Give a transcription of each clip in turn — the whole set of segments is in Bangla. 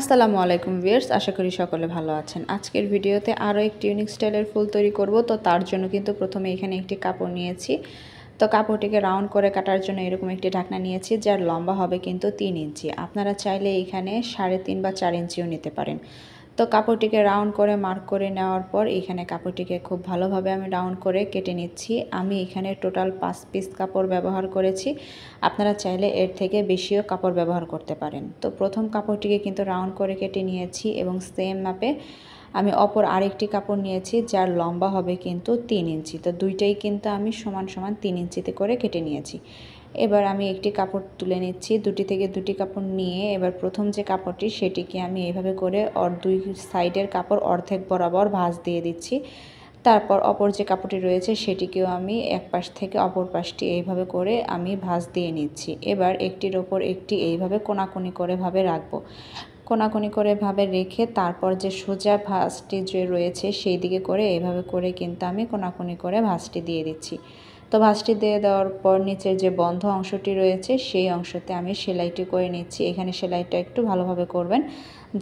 আসসালামু আলাইকুম ভিউয়ার্স, আশা করি সকলে ভালো আছেন। আজকের ভিডিওতে আরও একটি ইউনিক স্টাইলের ফুল তৈরি করব। তো তার জন্য কিন্তু প্রথমে এখানে একটি কাপড় নিয়েছি। তো কাপড়টিকে রাউন্ড করে কাটার জন্য এরকম একটি ঢাকনা নিয়েছি, যার লম্বা হবে কিন্তু 3 ইঞ্চি। আপনারা চাইলে এখানে 3.5 বা 4 ইঞ্চিও নিতে পারেন। তো কাপড়টিকে রাউন্ড করে মার্ক করে নেওয়ার পর এখানে কাপড়টিকে খুব ভালোভাবে আমি রাউন্ড করে কেটে নিচ্ছি। আমি এখানে টোটাল 5 পিস কাপড় ব্যবহার করেছি। আপনারা চাইলে এর থেকে বেশিও কাপড় ব্যবহার করতে পারেন। তো প্রথম কাপড়টিকে কিন্তু রাউন্ড করে কেটে নিয়েছি এবং সেম মাপে আমি অপর আরেকটি কাপড় নিয়েছি, যার লম্বা হবে কিন্তু 3 ইঞ্চি। তো দুইটাই কিন্তু আমি সমান সমান 3 ইঞ্চিতে করে কেটে নিয়েছি। এবার আমি একটি কাপড় তুলে নিচ্ছি, দুটি থেকে দুটি কাপড় নিয়ে এবার প্রথম যে কাপড়টি সেটিকে আমি এইভাবে করে দুই সাইডের কাপড় অর্ধেক বরাবর ভাঁজ দিয়ে দিচ্ছি। তারপর অপর যে কাপড়টি রয়েছে সেটিকেও আমি এক পাশ থেকে অপর পাশটি এইভাবে করে আমি ভাঁজ দিয়ে নিচ্ছি। এবার একটির ওপর একটি এইভাবে কোনাকুনি করে ভাবে রাখবো। কোনাকুনি করে ভাবে রেখে তারপর যে সোজা ভাঁজটি যে রয়েছে সেই দিকে করে এইভাবে করে কিন্তু আমি কোনাকুনি করে ভাঁজটি দিয়ে দিচ্ছি। তো ভাঁজটি দিয়ে দেওয়ার পর নিচের যে বন্ধ অংশটি রয়েছে সেই অংশতে আমি সেলাইটি করে নিচ্ছি। এখানে সেলাইটা একটু ভালোভাবে করবেন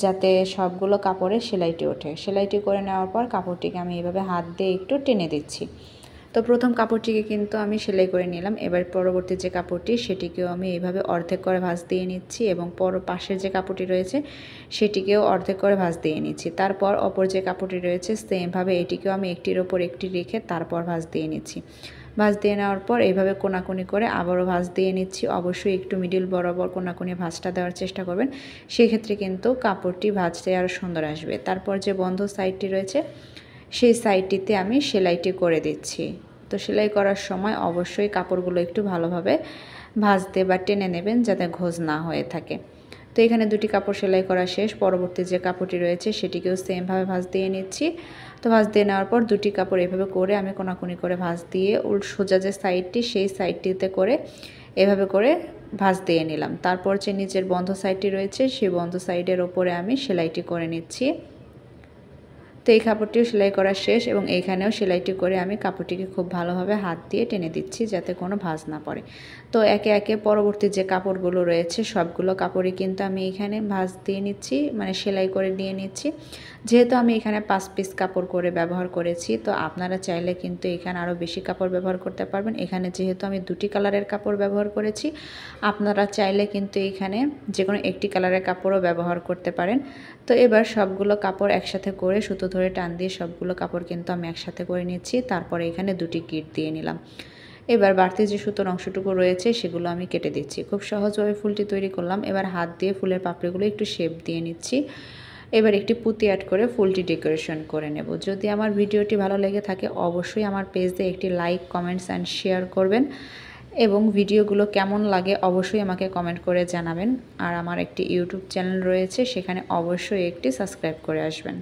যাতে সবগুলো কাপড়ে সেলাইটি ওঠে। সেলাইটি করে নেওয়ার পর কাপড়টিকে আমি এইভাবে হাত দিয়ে একটু টেনে দিচ্ছি। তো প্রথম কাপড়টিকে কিন্তু আমি সেলাই করে নিলাম। এবার পরবর্তী যে কাপড়টি সেটিকেও আমি এইভাবে অর্ধেক করে ভাঁজ দিয়ে নিচ্ছি এবং পাশের যে কাপড়টি রয়েছে সেটিকেও অর্ধেক করে ভাঁজ দিয়ে নিচ্ছি। তারপর অপর যে কাপড়টি রয়েছে সেমভাবে এটিকেও আমি একটির ওপর একটি রেখে তারপর ভাঁজ দিয়ে নিচ্ছি। ভাঁজ দিয়ে নেওয়ার পর এইভাবে কোনাকুনি করে আবারও ভাঁজ দিয়ে নিচ্ছি। অবশ্যই একটু মিডিল বরাবর কোনাকুনি ভাঁজটা দেওয়ার চেষ্টা করবেন, সেক্ষেত্রে কিন্তু কাপড়টি ভাঁজতে আরও সুন্দর আসবে। তারপর যে বন্ধ সাইডটি রয়েছে সেই সাইডটিতে আমি সেলাইটি করে দিচ্ছি। তো সেলাই করার সময় অবশ্যই কাপড়গুলো একটু ভালোভাবে ভাঁজতে বা টেনে নেবেন যাতে ঘোজ না হয়ে থাকে। তো এখানে দুটি কাপড় সেলাই করা শেষ। পরবর্তী যে কাপড়টি রয়েছে সেটিকেও সেমভাবে ভাঁজ দিয়ে নিচ্ছি। তো ভাঁজ দিয়ে নেওয়ার পর দুটি কাপড় এভাবে করে আমি কোনাকুনি করে ভাঁজ দিয়ে সোজা যে সাইডটি সেই সাইডটিতে করে এভাবে করে ভাঁজ দিয়ে নিলাম। তারপর যে নিচের বন্ধ সাইডটি রয়েছে সেই বন্ধ সাইডের ওপরে আমি সেলাইটি করে নিচ্ছি। তো এই কাপড়টিও সেলাই করা শেষ এবং এইখানেও সেলাইটি করে আমি কাপড়টিকে খুব ভালোভাবে হাত দিয়ে টেনে দিচ্ছি যাতে কোনো ভাঁজ না পড়ে। তো একে একে পরবর্তী যে কাপড়গুলো রয়েছে সবগুলো কাপড়ই কিন্তু আমি এখানে ভাঁজ দিয়ে নিচ্ছি, মানে সেলাই করে দিয়ে নিচ্ছি। যেহেতু আমি এখানে 5 পিস কাপড় করে ব্যবহার করেছি, তো আপনারা চাইলে কিন্তু এখানে আরও বেশি কাপড় ব্যবহার করতে পারবেন। এখানে যেহেতু আমি দুটি কালারের কাপড় ব্যবহার করেছি, আপনারা চাইলে কিন্তু এখানে যে কোনো একটি কালারের কাপড়ও ব্যবহার করতে পারেন। তো এবার সবগুলো কাপড় একসাথে করে সুতো ধরে টান দিয়ে সবগুলো কাপড় কিন্তু আমি একসাথে করে নিচ্ছি। তারপরে এখানে দুটি গিট দিয়ে নিলাম। এবার বাড়তি যে সুতোর অংশটুকু রয়েছে সেগুলো আমি কেটে দিচ্ছি। খুব সহজভাবে ফুলটি তৈরি করলাম। এবার হাত দিয়ে ফুলের পাপড়িগুলো একটু শেপ দিয়ে নিচ্ছি। এবার একটি পুঁতি অ্যাড করে ফুলটি ডেকোরেশন করে নেব। যদি আমার ভিডিওটি ভালো লেগে থাকে অবশ্যই আমার পেজে একটি লাইক, কমেন্টস অ্যান্ড শেয়ার করবেন এবং ভিডিওগুলো কেমন লাগে অবশ্যই আমাকে কমেন্ট করে জানাবেন। আর আমার একটি ইউটিউব চ্যানেল রয়েছে, সেখানে অবশ্যই একটি সাবস্ক্রাইব করে আসবেন।